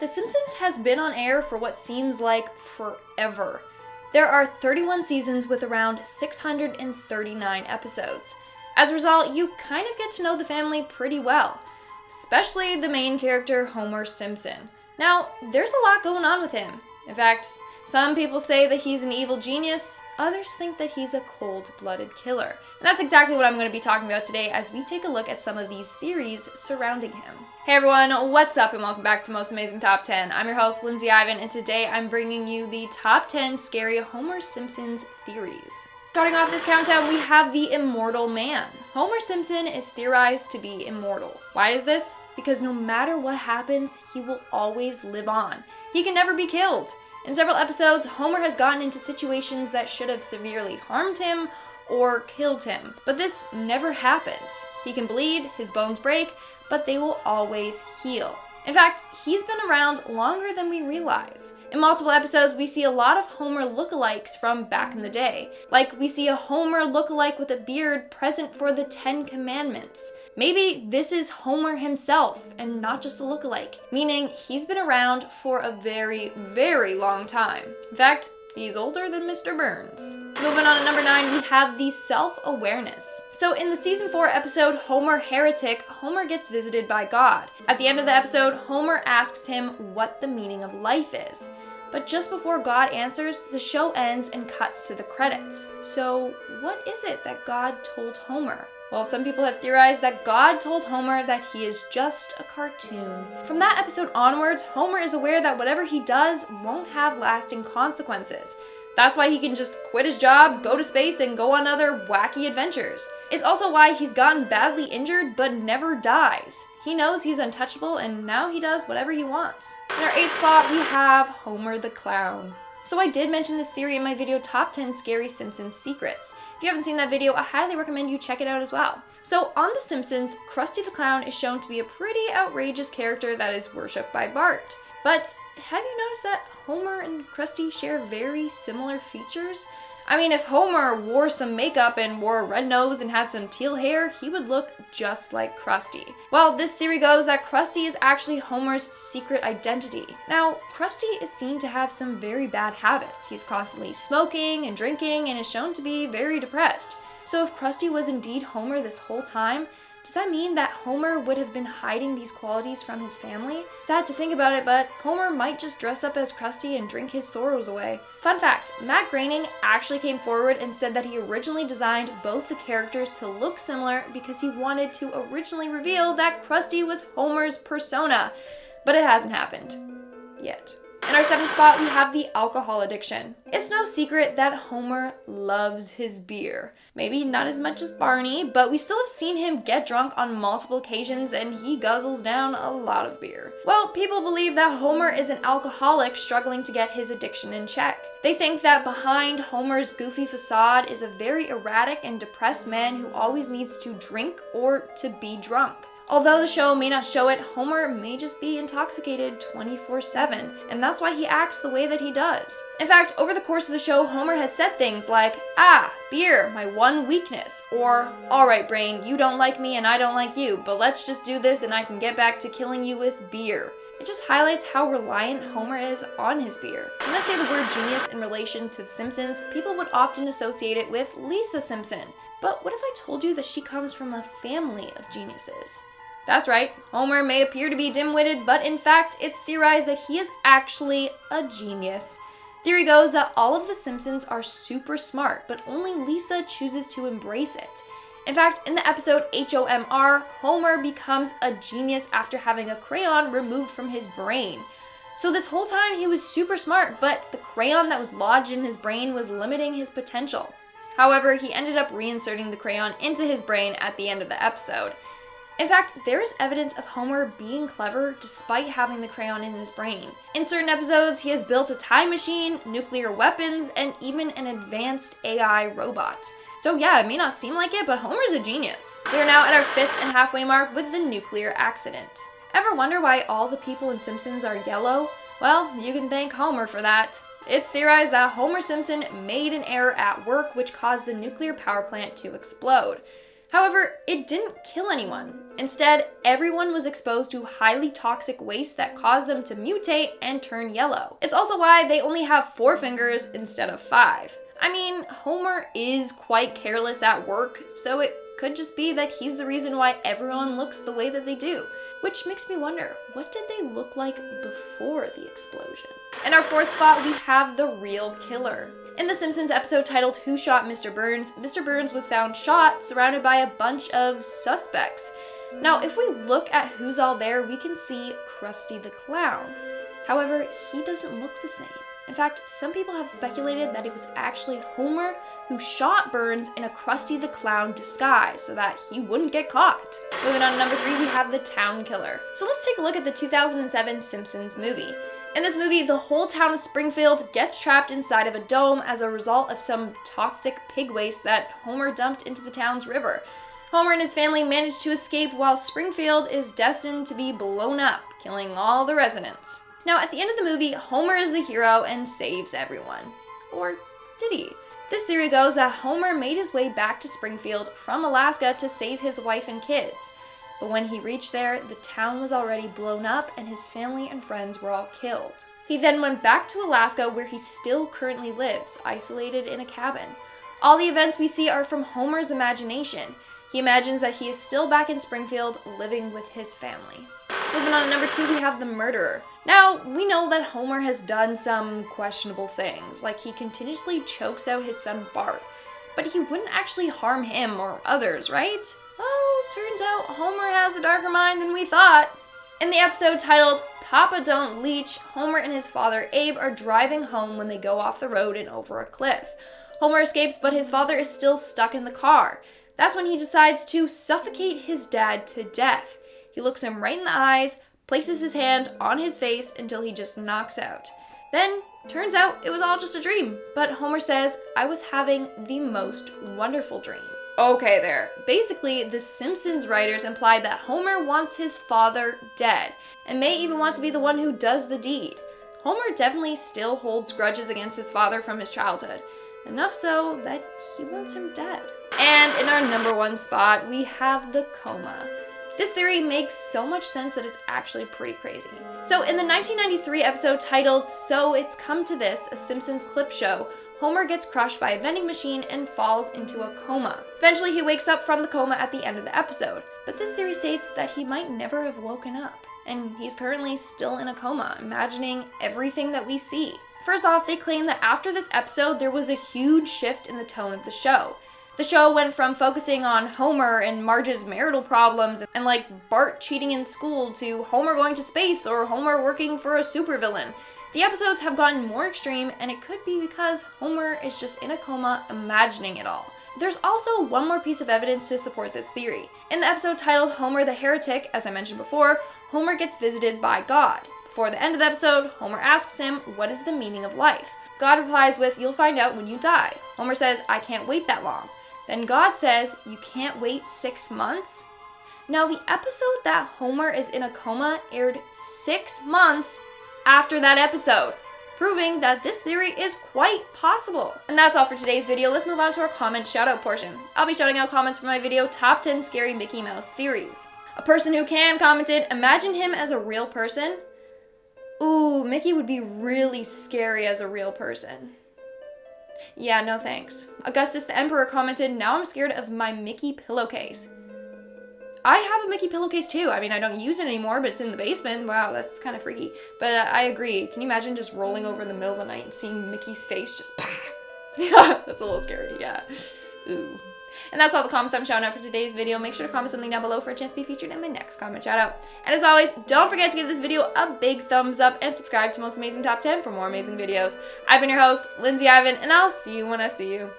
The Simpsons has been on air for what seems like forever. There are 31 seasons with around 639 episodes. As a result, you kind of get to know the family pretty well, especially the main character, Homer Simpson. Now, there's a lot going on with him. In fact, some people say that he's an evil genius, others think that he's a cold-blooded killer. And that's exactly what I'm going to be talking about today as we take a look at some of these theories surrounding him. Hey everyone, what's up and welcome back to Most Amazing Top 10. I'm your host, Lindsay, and today I'm bringing you the top 10 scary Homer Simpson's theories. Starting off this countdown, we have the immortal man. Homer Simpson is theorized to be immortal. Why is this? Because no matter what happens, he will always live on. He can never be killed. In several episodes, Homer has gotten into situations that should have severely harmed him or killed him, but this never happens. He can bleed, his bones break, but they will always heal. In fact, he's been around longer than we realize. In multiple episodes, we see a lot of Homer lookalikes from back in the day. Like, we see a Homer lookalike with a beard present for the 10 Commandments. Maybe this is Homer himself and not just a lookalike, meaning he's been around for a very, very long time. In fact, he's older than Mr. Burns. Moving on to number 9, we have the self-awareness. So in the season 4 episode, Homer Heretic, Homer gets visited by God. At the end of the episode, Homer asks him what the meaning of life is. But just before God answers, the show ends and cuts to the credits. So what is it that God told Homer? Well, some people have theorized that God told Homer that he is just a cartoon. From that episode onwards, Homer is aware that whatever he does won't have lasting consequences. That's why he can just quit his job, go to space, and go on other wacky adventures. It's also why he's gotten badly injured but never dies. He knows he's untouchable and now he does whatever he wants. In our 8th spot, we have Homer the Clown. So I did mention this theory in my video Top 10 Scary Simpsons Secrets. If you haven't seen that video, I highly recommend you check it out as well. So on The Simpsons, Krusty the Clown is shown to be a pretty outrageous character that is worshipped by Bart. But have you noticed that Homer and Krusty share very similar features? I mean, if Homer wore some makeup and wore a red nose and had some teal hair, he would look just like Krusty. Well, this theory goes that Krusty is actually Homer's secret identity. Now, Krusty is seen to have some very bad habits. He's constantly smoking and drinking and is shown to be very depressed. So if Krusty was indeed Homer this whole time, does that mean that Homer would have been hiding these qualities from his family? Sad to think about it, but Homer might just dress up as Krusty and drink his sorrows away. Fun fact, Matt Groening actually came forward and said that he originally designed both the characters to look similar because he wanted to originally reveal that Krusty was Homer's persona, but it hasn't happened yet. In our 7th spot, we have the alcohol addiction. It's no secret that Homer loves his beer. Maybe not as much as Barney, but we still have seen him get drunk on multiple occasions and he guzzles down a lot of beer. Well, people believe that Homer is an alcoholic struggling to get his addiction in check. They think that behind Homer's goofy facade is a very erratic and depressed man who always needs to drink or to be drunk. Although the show may not show it, Homer may just be intoxicated 24/7, and that's why he acts the way that he does. In fact, over the course of the show, Homer has said things like, beer, my one weakness, or, alright brain, you don't like me and I don't like you, but let's just do this and I can get back to killing you with beer. It just highlights how reliant Homer is on his beer. When I say the word genius in relation to The Simpsons, people would often associate it with Lisa Simpson. But what if I told you that she comes from a family of geniuses? That's right, Homer may appear to be dim-witted, but in fact, it's theorized that he is actually a genius. Theory goes that all of the Simpsons are super smart, but only Lisa chooses to embrace it. In fact, in the episode HOMR, Homer becomes a genius after having a crayon removed from his brain. So this whole time he was super smart, but the crayon that was lodged in his brain was limiting his potential. However, he ended up reinserting the crayon into his brain at the end of the episode. In fact, there is evidence of Homer being clever despite having the crayon in his brain. In certain episodes, he has built a time machine, nuclear weapons, and even an advanced AI robot. So yeah, it may not seem like it, but Homer's a genius. We are now at our 5th and halfway mark with the nuclear accident. Ever wonder why all the people in Simpsons are yellow? Well, you can thank Homer for that. It's theorized that Homer Simpson made an error at work which caused the nuclear power plant to explode. However, it didn't kill anyone. Instead, everyone was exposed to highly toxic waste that caused them to mutate and turn yellow. It's also why they only have 4 fingers instead of 5. I mean, Homer is quite careless at work, so it could just be that he's the reason why everyone looks the way that they do. Which makes me wonder, what did they look like before the explosion? In our 4th spot, we have the real killer. In the Simpsons episode titled Who Shot Mr. Burns, Mr. Burns was found shot, surrounded by a bunch of suspects. Now, if we look at who's all there, we can see Krusty the Clown. However, he doesn't look the same. In fact, some people have speculated that it was actually Homer who shot Burns in a Krusty the Clown disguise so that he wouldn't get caught. Moving on to number 3, we have the town killer. So let's take a look at the 2007 Simpsons movie. In this movie, the whole town of Springfield gets trapped inside of a dome as a result of some toxic pig waste that Homer dumped into the town's river. Homer and his family manage to escape while Springfield is destined to be blown up, killing all the residents. Now, at the end of the movie, Homer is the hero and saves everyone. Or did he? This theory goes that Homer made his way back to Springfield from Alaska to save his wife and kids. But when he reached there, the town was already blown up and his family and friends were all killed. He then went back to Alaska, where he still currently lives, isolated in a cabin. All the events we see are from Homer's imagination. He imagines that he is still back in Springfield, living with his family. Moving on to number 2, we have the murderer. Now, we know that Homer has done some questionable things, like he continuously chokes out his son Bart, but he wouldn't actually harm him or others, right? Well, turns out Homer has a darker mind than we thought. In the episode titled Papa Don't Leach, Homer and his father Abe are driving home when they go off the road and over a cliff. Homer escapes, but his father is still stuck in the car. That's when he decides to suffocate his dad to death. He looks him right in the eyes, places his hand on his face until he just knocks out. Then, turns out it was all just a dream, but Homer says, "I was having the most wonderful dream." Okay there. Basically, the Simpsons writers implied that Homer wants his father dead, and may even want to be the one who does the deed. Homer definitely still holds grudges against his father from his childhood, enough so that he wants him dead. And in our number 1 spot, we have the coma. This theory makes so much sense that it's actually pretty crazy. So in the 1993 episode titled So It's Come to This, a Simpsons clip show, Homer gets crushed by a vending machine and falls into a coma. Eventually he wakes up from the coma at the end of the episode, but this theory states that he might never have woken up, and he's currently still in a coma, imagining everything that we see. First off, they claim that after this episode there was a huge shift in the tone of the show. The show went from focusing on Homer and Marge's marital problems and like Bart cheating in school to Homer going to space or Homer working for a supervillain. The episodes have gotten more extreme, and it could be because Homer is just in a coma imagining it all. There's also one more piece of evidence to support this theory. In the episode titled Homer the Heretic, as I mentioned before, Homer gets visited by God. Before the end of the episode, Homer asks him, "What is the meaning of life?" God replies with, "You'll find out when you die." Homer says, "I can't wait that long." Then God says, "You can't wait 6 months?" Now, the episode that Homer is in a coma aired 6 months after that episode, proving that this theory is quite possible. And that's all for today's video. Let's move on to our comment shoutout portion. I'll be shouting out comments for my video, Top 10 Scary Mickey Mouse Theories. A person who can commented, "Imagine him as a real person." Ooh, Mickey would be really scary as a real person. Yeah, no thanks. Augustus the Emperor commented, "Now I'm scared of my Mickey pillowcase." I have a Mickey pillowcase too. I mean, I don't use it anymore, but it's in the basement. Wow, that's kind of freaky. But I agree. Can you imagine just rolling over in the middle of the night and seeing Mickey's face just That's a little scary, yeah. Ooh. And that's all the comments I'm shouting out for today's video. Make sure to comment something down below for a chance to be featured in my next comment shout out. And as always, don't forget to give this video a big thumbs up and subscribe to Most Amazing Top 10 for more amazing videos. I've been your host, Lindsay Ivan, and I'll see you when I see you.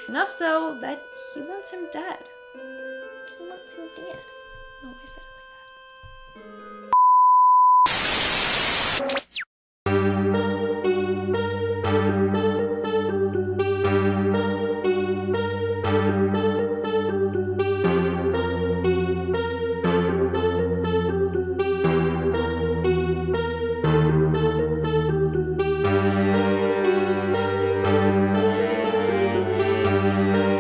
Enough so that he wants him dead. He wants him dead. No, I said it like that. Bye.